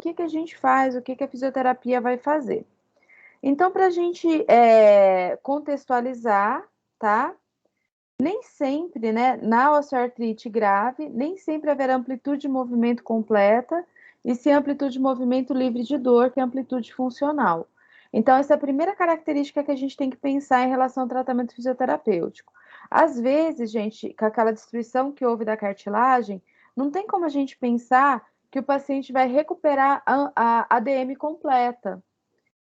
que a gente faz, o que a fisioterapia vai fazer. Então, para a gente contextualizar, tá? Nem sempre, né, na osteoartrite grave, nem sempre haverá amplitude de movimento completa, e sim amplitude de movimento livre de dor, que é amplitude funcional. Então, essa é a primeira característica que a gente tem que pensar em relação ao tratamento fisioterapêutico. Às vezes, gente, com aquela destruição que houve da cartilagem, não tem como a gente pensar que o paciente vai recuperar a ADM completa.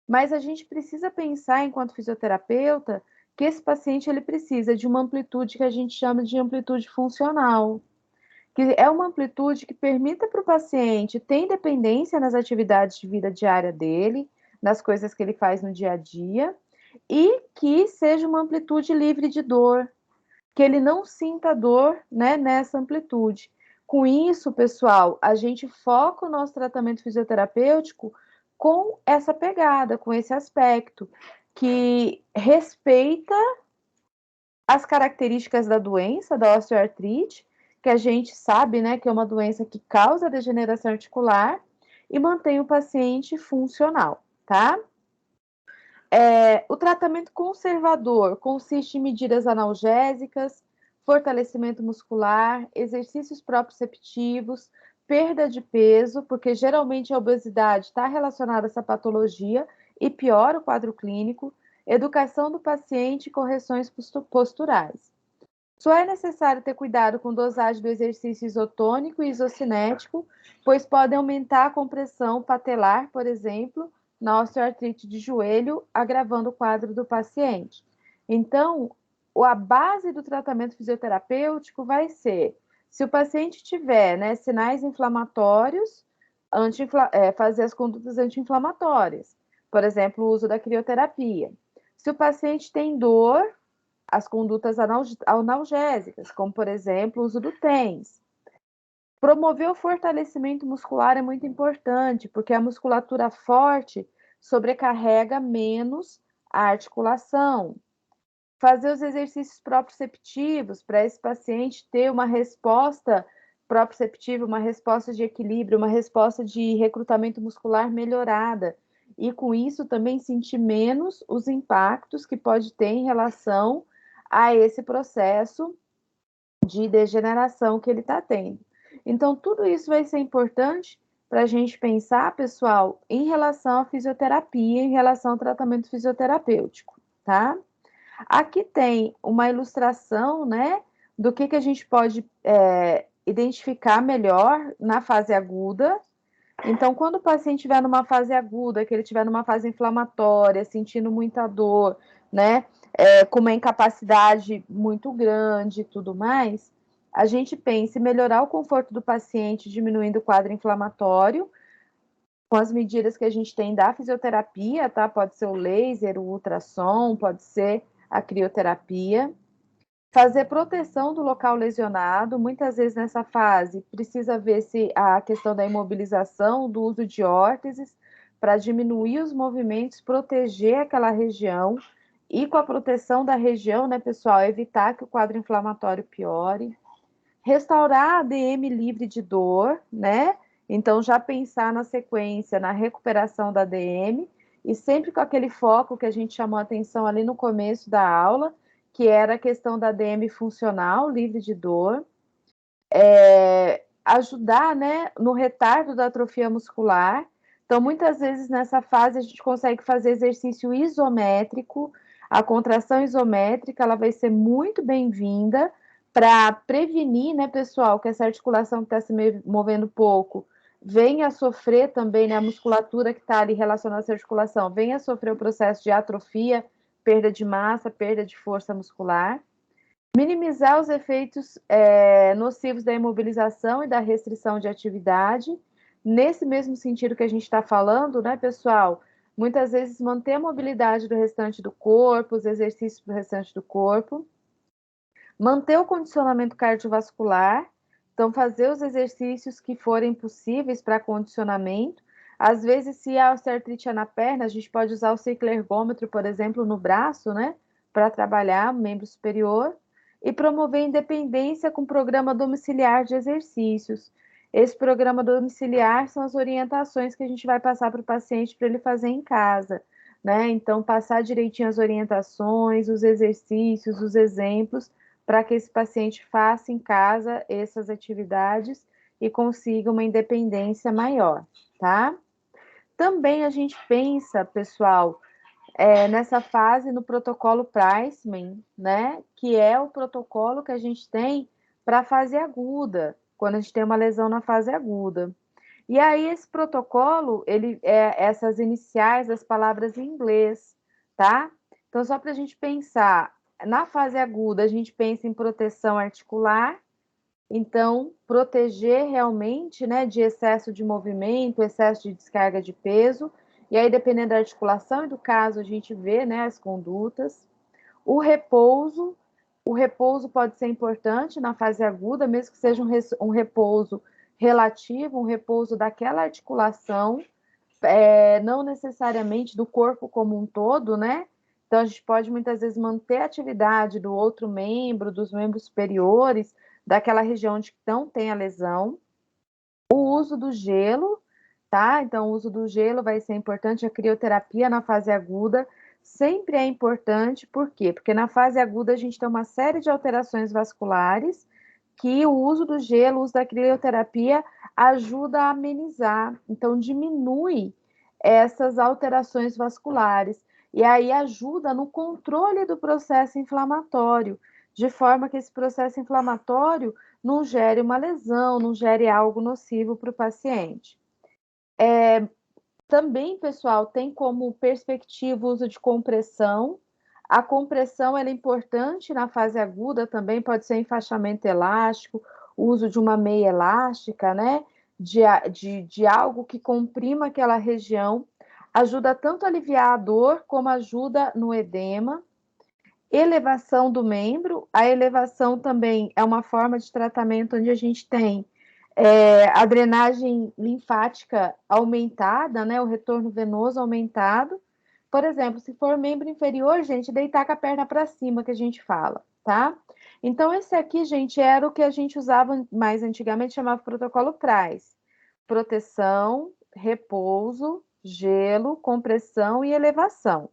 Mas a gente precisa pensar, enquanto fisioterapeuta, que esse paciente ele precisa de uma amplitude que a gente chama de amplitude funcional, que é uma amplitude que permita para o paciente ter independência nas atividades de vida diária dele, nas coisas que ele faz no dia a dia, e que seja uma amplitude livre de dor, que ele não sinta dor, né, nessa amplitude. Com isso, pessoal, a gente foca o nosso tratamento fisioterapêutico com essa pegada, com esse aspecto, que respeita as características da doença, da osteoartrite, que a gente sabe, né, que é uma doença que causa degeneração articular, e mantém o paciente funcional, tá? O tratamento conservador consiste em medidas analgésicas, fortalecimento muscular, exercícios proprioceptivos, perda de peso, porque geralmente a obesidade está relacionada a essa patologia e piora o quadro clínico, educação do paciente e correções posturais. Só é necessário ter cuidado com dosagem do exercício isotônico e isocinético, pois podem aumentar a compressão patelar, por exemplo, na osteoartrite de joelho, agravando o quadro do paciente. Então, a base do tratamento fisioterapêutico vai ser, se o paciente tiver, né, sinais inflamatórios, fazer as condutas anti-inflamatórias, por exemplo, o uso da crioterapia. Se o paciente tem dor, as condutas analgésicas, como, por exemplo, o uso do TENS. Promover o fortalecimento muscular é muito importante, porque a musculatura forte sobrecarrega menos a articulação. Fazer os exercícios proprioceptivos para esse paciente ter uma resposta proprioceptiva, uma resposta de equilíbrio, uma resposta de recrutamento muscular melhorada. E com isso também sentir menos os impactos que pode ter em relação a esse processo de degeneração que ele está tendo. Então, tudo isso vai ser importante para a gente pensar, pessoal, em relação à fisioterapia, em relação ao tratamento fisioterapêutico, tá? Aqui tem uma ilustração, né, do que a gente pode identificar melhor na fase aguda. Então, quando o paciente estiver numa fase aguda, que ele estiver numa fase inflamatória, sentindo muita dor, né, com uma incapacidade muito grande e tudo mais, a gente pensa em melhorar o conforto do paciente, diminuindo o quadro inflamatório, com as medidas que a gente tem da fisioterapia, tá? Pode ser o laser, o ultrassom, pode ser a crioterapia. Fazer proteção do local lesionado, muitas vezes nessa fase precisa ver se a questão da imobilização, do uso de órteses, para diminuir os movimentos, proteger aquela região, e com a proteção da região, né, pessoal, evitar que o quadro inflamatório piore. Restaurar a ADM livre de dor, né? Então, já pensar na sequência, na recuperação da ADM, e sempre com aquele foco que a gente chamou a atenção ali no começo da aula, que era a questão da ADM funcional, livre de dor. Ajudar, né, no retardo da atrofia muscular. Então, muitas vezes nessa fase a gente consegue fazer exercício isométrico. A contração isométrica ela vai ser muito bem-vinda para prevenir, né, pessoal, que essa articulação que está se movendo pouco venha a sofrer também, né, a musculatura que está ali relacionada a essa articulação, venha a sofrer o processo de atrofia, perda de massa, perda de força muscular. Minimizar os efeitos nocivos da imobilização e da restrição de atividade. Nesse mesmo sentido que a gente está falando, né, pessoal? Muitas vezes manter a mobilidade do restante do corpo, os exercícios do restante do corpo. Manter o condicionamento cardiovascular. Então, fazer os exercícios que forem possíveis para condicionamento. Às vezes, se a osteoartrite é na perna, a gente pode usar o cicloergômetro, por exemplo, no braço, né? Para trabalhar o membro superior. E promover independência com programa domiciliar de exercícios. Esse programa domiciliar são as orientações que a gente vai passar para o paciente para ele fazer em casa, né? Então, passar direitinho as orientações, os exercícios, os exemplos, para que esse paciente faça em casa essas atividades e consiga uma independência maior, tá? Também a gente pensa, pessoal, nessa fase no protocolo Priceman, né? Que é o protocolo que a gente tem para a fase aguda, quando a gente tem uma lesão na fase aguda. E aí esse protocolo, ele é essas iniciais das palavras em inglês, tá? Então só para a gente pensar, na fase aguda a gente pensa em proteção articular, então proteger realmente, né, de excesso de movimento, excesso de descarga de peso. E aí, dependendo da articulação e do caso, a gente vê, né, as condutas. O repouso pode ser importante na fase aguda, mesmo que seja um repouso relativo, um repouso daquela articulação, não necessariamente do corpo como um todo, né? Então, a gente pode muitas vezes manter a atividade do outro membro, dos membros superiores, daquela região onde não tem a lesão. O uso do gelo, tá? Então, o uso do gelo vai ser importante. A crioterapia na fase aguda sempre é importante, por quê? Porque na fase aguda a gente tem uma série de alterações vasculares que o uso do gelo, o uso da crioterapia ajuda a amenizar. Então, diminui essas alterações vasculares. E aí ajuda no controle do processo inflamatório, de forma que esse processo inflamatório não gere uma lesão, não gere algo nocivo para o paciente. Também, pessoal, tem como perspectiva o uso de compressão. A compressão ela é importante na fase aguda também, pode ser enfaixamento elástico, o uso de uma meia elástica, né? De algo que comprima aquela região, ajuda tanto a aliviar a dor, como ajuda no edema. Elevação do membro, a elevação também é uma forma de tratamento onde a gente tem a drenagem linfática aumentada, né, o retorno venoso aumentado. Por exemplo, se for membro inferior, gente, deitar com a perna para cima, que a gente fala, tá? Então, esse aqui, gente, era o que a gente usava mais antigamente, chamava protocolo Price. Proteção, repouso, gelo, compressão e elevação.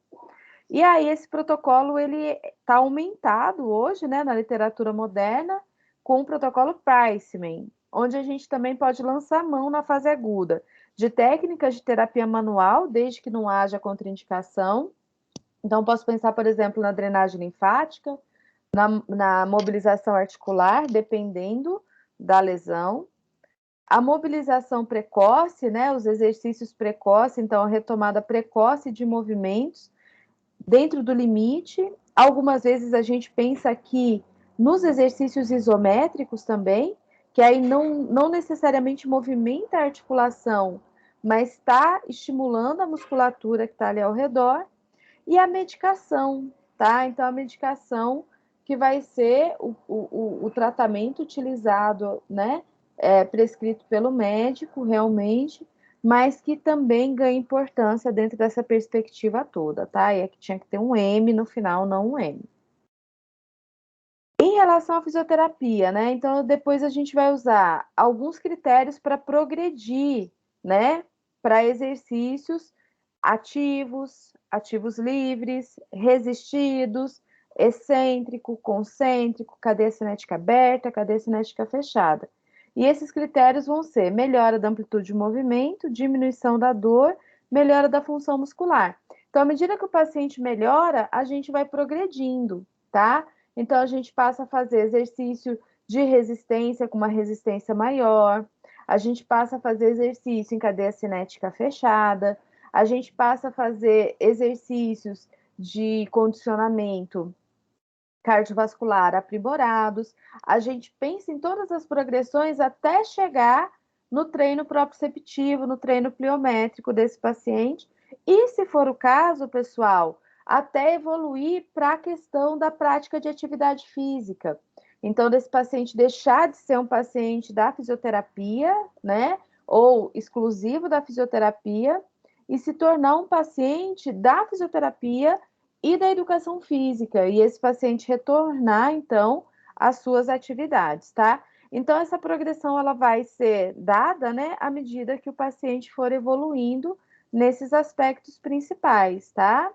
E aí esse protocolo ele está aumentado hoje, né, na literatura moderna, com o protocolo Priceman, onde a gente também pode lançar mão na fase aguda de técnicas de terapia manual, desde que não haja contraindicação. Então, posso pensar, por exemplo, na drenagem linfática, na mobilização articular, dependendo da lesão. A mobilização precoce, né, os exercícios precoces, então a retomada precoce de movimentos, dentro do limite. Algumas vezes a gente pensa aqui nos exercícios isométricos também, que aí não necessariamente movimenta a articulação, mas está estimulando a musculatura que está ali ao redor. E a medicação, tá? Então, a medicação que vai ser o tratamento utilizado, né? Prescrito pelo médico, realmente, mas que também ganha importância dentro dessa perspectiva toda, tá? E é que tinha que ter um M no final, não um M. Em relação à fisioterapia, né? Então, depois a gente vai usar alguns critérios para progredir, né? Para exercícios ativos, ativos livres, resistidos, excêntrico, concêntrico, cadeia cinética aberta, cadeia cinética fechada. E esses critérios vão ser melhora da amplitude de movimento, diminuição da dor, melhora da função muscular. Então, à medida que o paciente melhora, a gente vai progredindo, tá? Então, a gente passa a fazer exercício de resistência com uma resistência maior, a gente passa a fazer exercício em cadeia cinética fechada, a gente passa a fazer exercícios de condicionamento cardiovascular aprimorados, a gente pensa em todas as progressões até chegar no treino proprioceptivo, no treino pliométrico desse paciente, e se for o caso, pessoal, até evoluir para a questão da prática de atividade física. Então, desse paciente deixar de ser um paciente da fisioterapia, né, ou exclusivo da fisioterapia, e se tornar um paciente da fisioterapia e da educação física, e esse paciente retornar, então, às suas atividades, tá? Então, essa progressão ela vai ser dada, né, à medida que o paciente for evoluindo nesses aspectos principais, tá?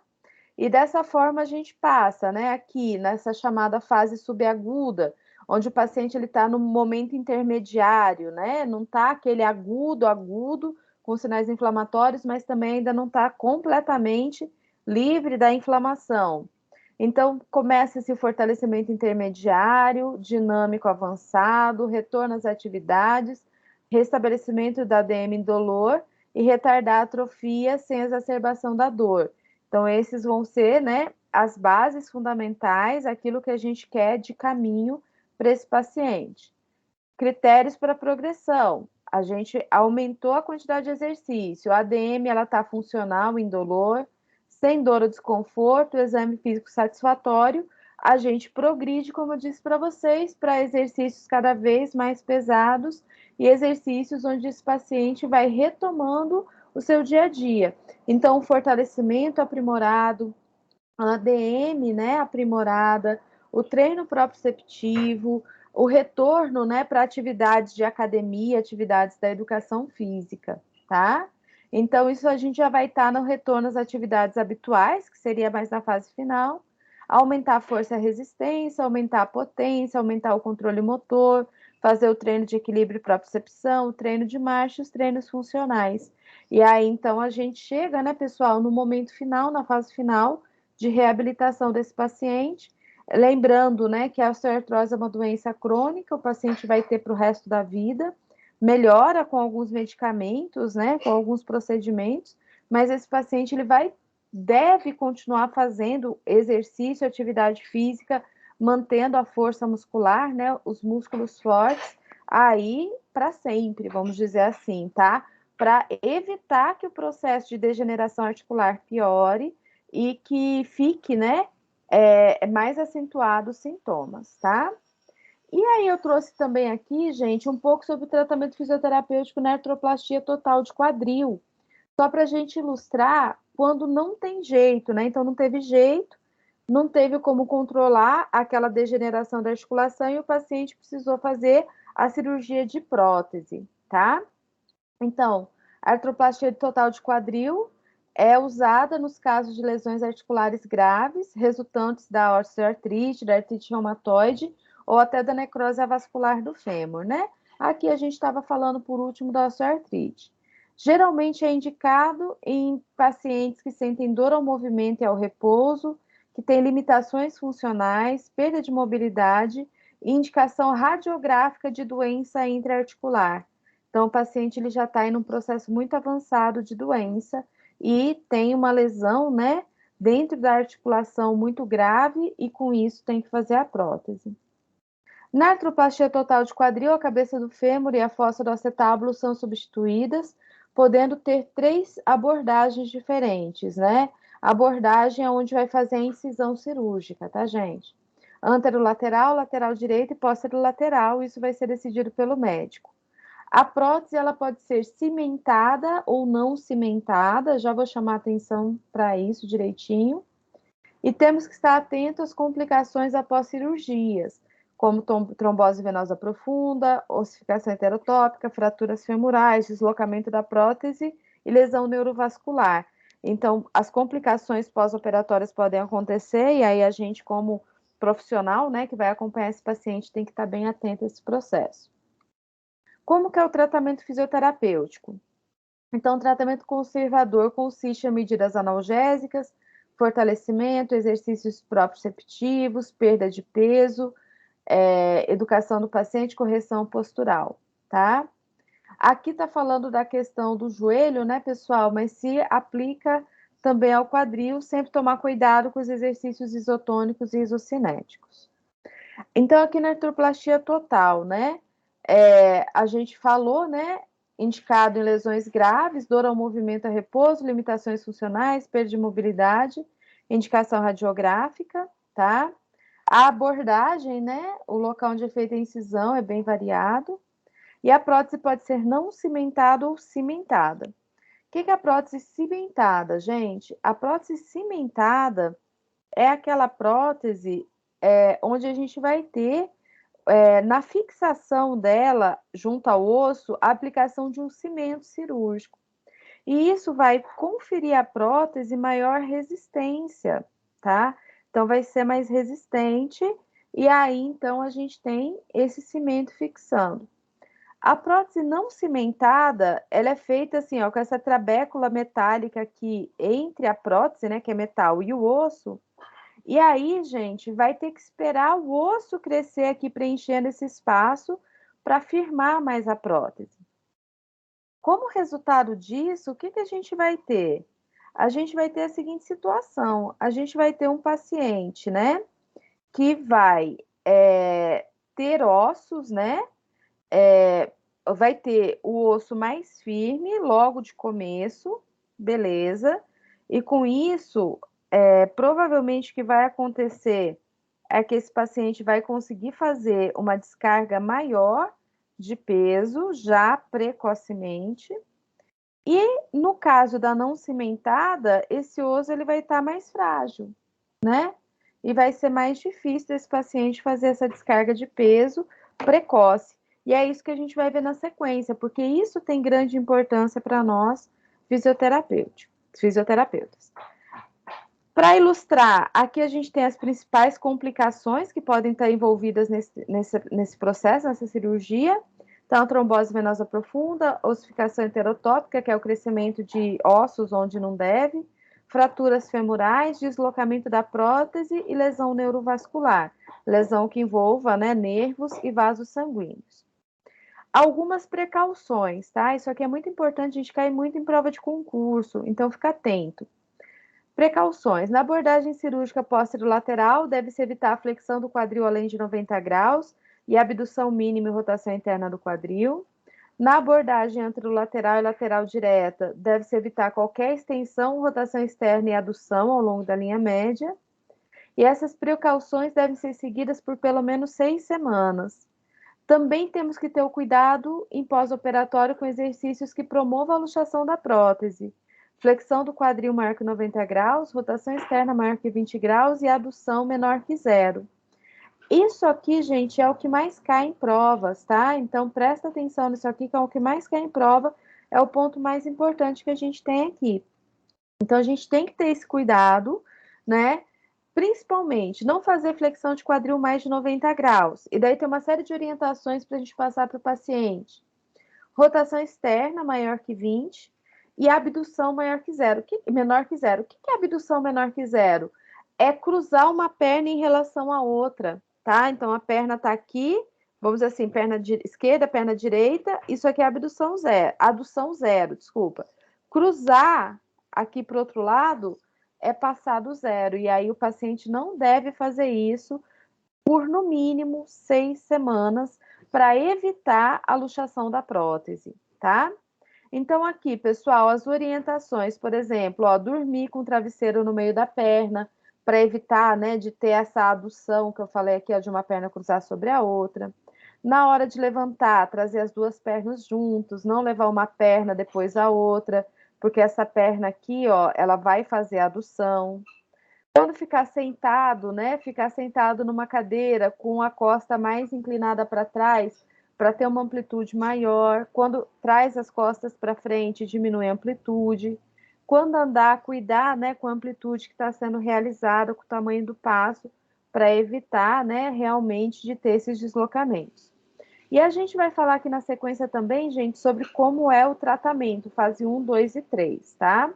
E dessa forma a gente passa, né, aqui nessa chamada fase subaguda, onde o paciente ele está no momento intermediário, né? Não está aquele agudo com sinais inflamatórios, mas também ainda não está completamente livre da inflamação. Então, começa esse fortalecimento intermediário, dinâmico avançado, retorno às atividades, restabelecimento da ADM indolor e retardar a atrofia sem exacerbação da dor. Então, esses vão ser, né, as bases fundamentais, aquilo que a gente quer de caminho para esse paciente. Critérios para progressão. A gente aumentou a quantidade de exercício, a ADM ela está funcional, indolor, sem dor ou desconforto, o exame físico satisfatório, a gente progride, como eu disse para vocês, para exercícios cada vez mais pesados e exercícios onde esse paciente vai retomando o seu dia a dia. Então, o fortalecimento aprimorado, a ADM, né, aprimorada, o treino proprioceptivo, o retorno, né, para atividades de academia, atividades da educação física, tá? Então, isso a gente já vai estar no retorno às atividades habituais, que seria mais na fase final, aumentar a força e a resistência, aumentar a potência, aumentar o controle motor, fazer o treino de equilíbrio e propriocepção, o treino de marcha, os treinos funcionais. E aí, então, a gente chega, né, pessoal, no momento final, na fase final, de reabilitação desse paciente, lembrando, né, que a osteoartrose é uma doença crônica, o paciente vai ter para o resto da vida, melhora com alguns medicamentos, né, com alguns procedimentos, mas esse paciente ele deve continuar fazendo exercício, atividade física, mantendo a força muscular, né, os músculos fortes, aí para sempre, vamos dizer assim, tá? Para evitar que o processo de degeneração articular piore e que fique, né, mais acentuado os sintomas, tá? E aí eu trouxe também aqui, gente, um pouco sobre o tratamento fisioterapêutico na artroplastia total de quadril, só para a gente ilustrar quando não tem jeito, né? Então não teve jeito, não teve como controlar aquela degeneração da articulação e o paciente precisou fazer a cirurgia de prótese, tá? Então, a artroplastia total de quadril é usada nos casos de lesões articulares graves, resultantes da osteoartrite, da artrite reumatoide ou até da necrose avascular do fêmur, né? Aqui a gente estava falando por último da osteoartrite. Geralmente é indicado em pacientes que sentem dor ao movimento e ao repouso, que têm limitações funcionais, perda de mobilidade e indicação radiográfica de doença intraarticular. Então, o paciente ele já está em um processo muito avançado de doença e tem uma lesão, né, dentro da articulação muito grave e com isso tem que fazer a prótese. Na artroplastia total de quadril, a cabeça do fêmur e a fossa do acetábulo são substituídas, podendo ter 3 abordagens diferentes, né? A abordagem é onde vai fazer a incisão cirúrgica, tá, gente? Anterolateral, lateral direito e posterolateral, isso vai ser decidido pelo médico. A prótese ela pode ser cimentada ou não cimentada, já vou chamar atenção para isso direitinho. E temos que estar atentos às complicações após cirurgias, como trombose venosa profunda, ossificação heterotópica, fraturas femorais, deslocamento da prótese e lesão neurovascular. Então, as complicações pós-operatórias podem acontecer e aí a gente, como profissional, né, que vai acompanhar esse paciente, tem que estar bem atento a esse processo. Como que é o tratamento fisioterapêutico? Então, o tratamento conservador consiste em medidas analgésicas, fortalecimento, exercícios proprioceptivos, perda de peso, educação do paciente, correção postural, tá? Aqui tá falando da questão do joelho, né, pessoal? Mas se aplica também ao quadril, sempre tomar cuidado com os exercícios isotônicos e isocinéticos. Então, aqui na artroplastia total, né? A gente falou, né? Indicado em lesões graves, dor ao movimento a repouso, limitações funcionais, perda de mobilidade, indicação radiográfica, tá? A abordagem, né? O local onde é feita a incisão é bem variado. E a prótese pode ser não cimentada ou cimentada. O que é a prótese cimentada, gente? A prótese cimentada é aquela prótese onde a gente vai ter na fixação dela, junto ao osso, a aplicação de um cimento cirúrgico. E isso vai conferir à prótese maior resistência, tá? Então, vai ser mais resistente, e aí, então, a gente tem esse cimento fixando. A prótese não cimentada, ela é feita assim, ó, com essa trabécula metálica aqui entre a prótese, né, que é metal, e o osso. E aí, gente, vai ter que esperar o osso crescer aqui, preenchendo esse espaço, para firmar mais a prótese. Como resultado disso, o que que a gente vai ter? A gente vai ter a seguinte situação: a gente vai ter um paciente, né, que vai ter ossos, né? Vai ter o osso mais firme logo de começo, beleza? E com isso, provavelmente o que vai acontecer é que esse paciente vai conseguir fazer uma descarga maior de peso já precocemente. E no caso da não cimentada, esse osso ele vai estar mais frágil, né? E vai ser mais difícil desse paciente fazer essa descarga de peso precoce. E é isso que a gente vai ver na sequência, porque isso tem grande importância para nós fisioterapeutas. Para ilustrar, aqui a gente tem as principais complicações que podem estar envolvidas nesse processo, nessa cirurgia. Então, trombose venosa profunda, ossificação heterotópica, que é o crescimento de ossos onde não deve, fraturas femorais, deslocamento da prótese e lesão neurovascular, lesão que envolva, né, nervos e vasos sanguíneos. Algumas precauções, tá? Isso aqui é muito importante, a gente cai muito em prova de concurso, então fica atento. Precauções. Na abordagem cirúrgica posterolateral, deve-se evitar a flexão do quadril além de 90 graus e abdução mínima e rotação interna do quadril. Na abordagem anterolateral e lateral direta, deve-se evitar qualquer extensão, rotação externa e adução ao longo da linha média. E essas precauções devem ser seguidas por pelo menos 6 semanas. Também temos que ter o cuidado em pós-operatório com exercícios que promovam a luxação da prótese. Flexão do quadril maior que 90 graus, rotação externa maior que 20 graus e adução menor que 0. Isso aqui, gente, é o que mais cai em provas, tá? Então, presta atenção nisso aqui, que é o que mais cai em prova, é o ponto mais importante que a gente tem aqui. Então, a gente tem que ter esse cuidado, né? Principalmente, não fazer flexão de quadril mais de 90 graus. E daí tem uma série de orientações para a gente passar para o paciente. Rotação externa maior que 20 e abdução maior que 0, menor que 0. O que é abdução menor que 0? É cruzar uma perna em relação à outra, tá? Então, a perna está aqui, vamos dizer assim, perna esquerda, perna direita, isso aqui é abdução 0, adução 0, desculpa. Cruzar aqui para o outro lado é passar do 0, e aí o paciente não deve fazer isso por no mínimo 6 semanas para evitar a luxação da prótese, tá? Então, aqui, pessoal, as orientações, por exemplo, ó, dormir com o travesseiro no meio da perna, para evitar, né, de ter essa adução que eu falei aqui, ó, de uma perna cruzar sobre a outra. Na hora de levantar, trazer as duas pernas juntos, não levar uma perna depois a outra, porque essa perna aqui, ó, ela vai fazer adução. Quando ficar sentado, né? Ficar sentado numa cadeira com a costa mais inclinada para trás, para ter uma amplitude maior. Quando traz as costas para frente, diminui a amplitude. Quando andar, cuidar, né, com a amplitude que está sendo realizada, com o tamanho do passo, para evitar, né, realmente de ter esses deslocamentos. E a gente vai falar aqui na sequência também, gente, sobre como é o tratamento, fase 1, 2 e 3, tá?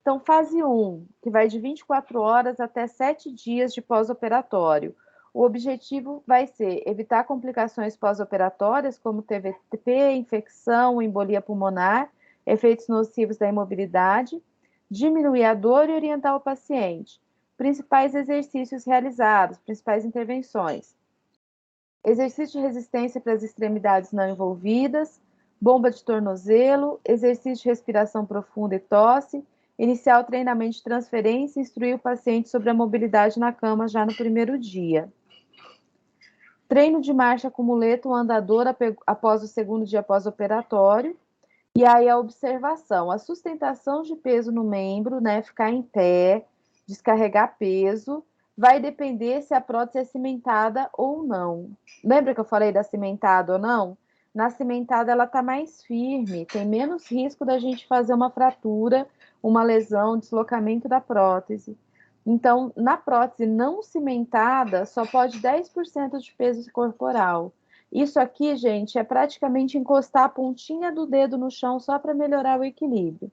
Então, fase 1, que vai de 24 horas até 7 dias de pós-operatório. O objetivo vai ser evitar complicações pós-operatórias, como TVT, infecção, embolia pulmonar, efeitos nocivos da imobilidade, diminuir a dor e orientar o paciente. Principais exercícios realizados, principais intervenções. Exercício de resistência para as extremidades não envolvidas, bomba de tornozelo, exercício de respiração profunda e tosse, iniciar o treinamento de transferência e instruir o paciente sobre a mobilidade na cama já no primeiro dia. Treino de marcha com muleta ou andador após o segundo dia pós-operatório. E aí a observação, a sustentação de peso no membro, né? Ficar em pé, descarregar peso, vai depender se a prótese é cimentada ou não. Lembra que eu falei da cimentada ou não? Na cimentada ela está mais firme, tem menos risco da gente fazer uma fratura, uma lesão, deslocamento da prótese. Então, na prótese não cimentada, só pode 10% de peso corporal. Isso aqui, gente, é praticamente encostar a pontinha do dedo no chão só para melhorar o equilíbrio.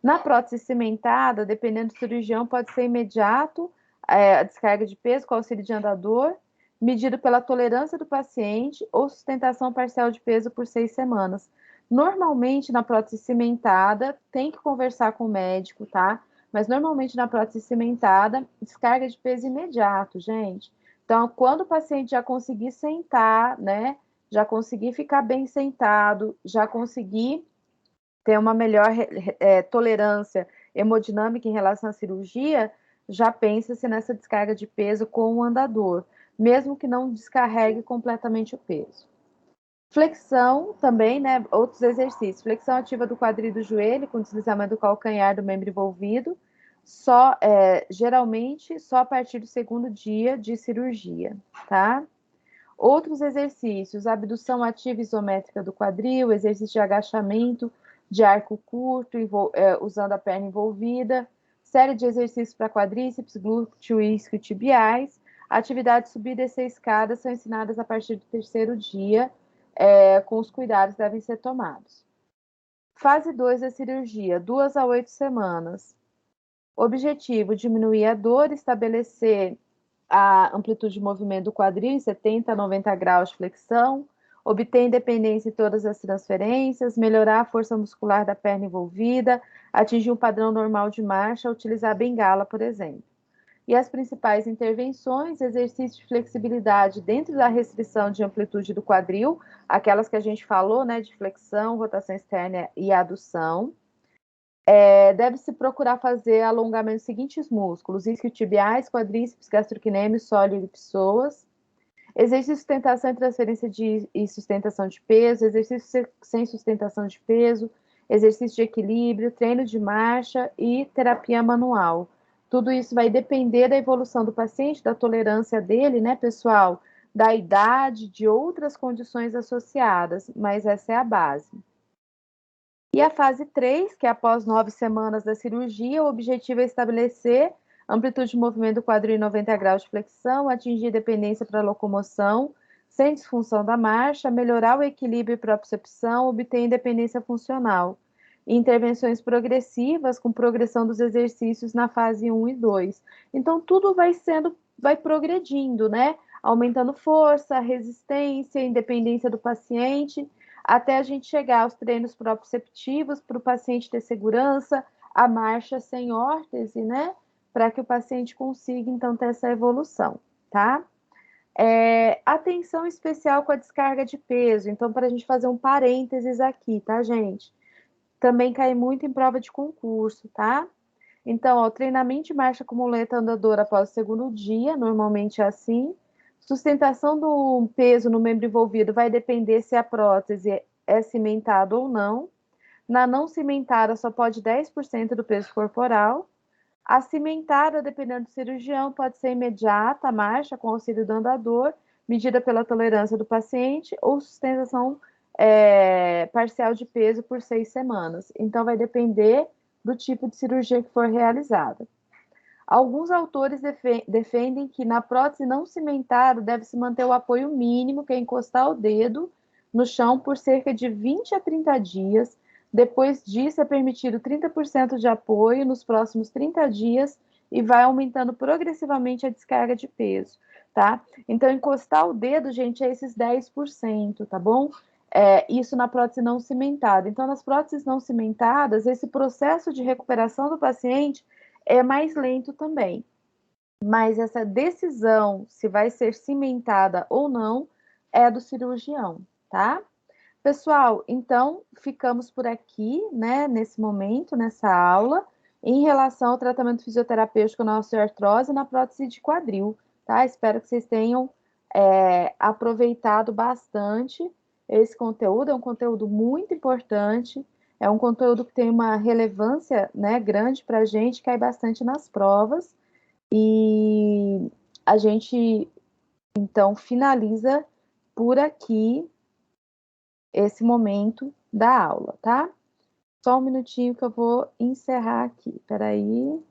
Na prótese cimentada, dependendo do cirurgião, pode ser imediato a descarga de peso com auxílio de andador, medido pela tolerância do paciente ou sustentação parcial de peso por 6 semanas. Normalmente, na prótese cimentada, tem que conversar com o médico, tá? Mas normalmente na prótese cimentada, descarga de peso imediato, gente. Então, quando o paciente já conseguir sentar, né? Já conseguir ficar bem sentado, já conseguir ter uma melhor tolerância hemodinâmica em relação à cirurgia, já pensa-se nessa descarga de peso com o andador, mesmo que não descarregue completamente o peso. Flexão também, né? Outros exercícios. Flexão ativa do quadril do joelho, com deslizamento do calcanhar do membro envolvido, geralmente só a partir do segundo dia de cirurgia, tá? Outros exercícios, abdução ativa isométrica do quadril, exercício de agachamento de arco curto, usando a perna envolvida, série de exercícios para quadríceps, glúteo e isquiotibiais. Atividades subir e descer escadas são ensinadas a partir do terceiro dia, com os cuidados que devem ser tomados. Fase 2 da cirurgia, 2 a 8 semanas. Objetivo, diminuir a dor, estabelecer a amplitude de movimento do quadril em 70 a 90 graus de flexão, obter independência em todas as transferências, melhorar a força muscular da perna envolvida, atingir um padrão normal de marcha, utilizar a bengala, por exemplo. E as principais intervenções, exercício de flexibilidade dentro da restrição de amplitude do quadril, aquelas que a gente falou, né, de flexão, rotação externa e adução. Deve-se procurar fazer alongamento dos seguintes músculos: isquiotibiais, quadríceps, gastrocnêmio, sólido e psoas. Exercício de sustentação e transferência e sustentação de peso, exercício sem sustentação de peso, exercício de equilíbrio, treino de marcha e terapia manual. Tudo isso vai depender da evolução do paciente, da tolerância dele, né, pessoal? Da idade, de outras condições associadas, mas essa é a base. E a fase 3, que é após 9 semanas da cirurgia, o objetivo é estabelecer amplitude de movimento do quadril em 90 graus de flexão, atingir dependência para locomoção, sem disfunção da marcha, melhorar o equilíbrio e propriocepção, obter independência funcional. E intervenções progressivas, com progressão dos exercícios na fase 1 e 2. Então, tudo vai progredindo, né? Aumentando força, resistência, independência do paciente, até a gente chegar aos treinos proprioceptivos para o paciente ter segurança, a marcha sem órtese, né? Para que o paciente consiga, então, ter essa evolução, tá? Atenção especial com a descarga de peso. Então, para a gente fazer um parênteses aqui, tá, gente? Também cai muito em prova de concurso, tá? Então, ó, treinamento de marcha com muleta andadora após o segundo dia, normalmente é assim. Sustentação do peso no membro envolvido vai depender se a prótese é cimentada ou não. Na não cimentada, só pode 10% do peso corporal. A cimentada, dependendo do cirurgião, pode ser imediata, a marcha com auxílio do andador, medida pela tolerância do paciente, ou sustentação parcial de peso por 6 semanas. Então, vai depender do tipo de cirurgia que for realizada. Alguns autores defendem que na prótese não cimentada deve-se manter o apoio mínimo, que é encostar o dedo no chão por cerca de 20 a 30 dias. Depois disso, é permitido 30% de apoio nos próximos 30 dias e vai aumentando progressivamente a descarga de peso, tá? Então, encostar o dedo, gente, é esses 10%, tá bom? Isso na prótese não cimentada. Então, nas próteses não cimentadas, esse processo de recuperação do paciente é mais lento também. Mas essa decisão se vai ser cimentada ou não é do cirurgião, tá? Pessoal, então ficamos por aqui, né, nesse momento, nessa aula, em relação ao tratamento fisioterapêutico na osteoartrose e na prótese de quadril, tá? Espero que vocês tenham aproveitado bastante esse conteúdo, é um conteúdo muito importante, é um conteúdo que tem uma relevância, né, grande para a gente, cai bastante nas provas, e a gente, então, finaliza por aqui esse momento da aula, tá? Só um minutinho que eu vou encerrar aqui. Espera aí.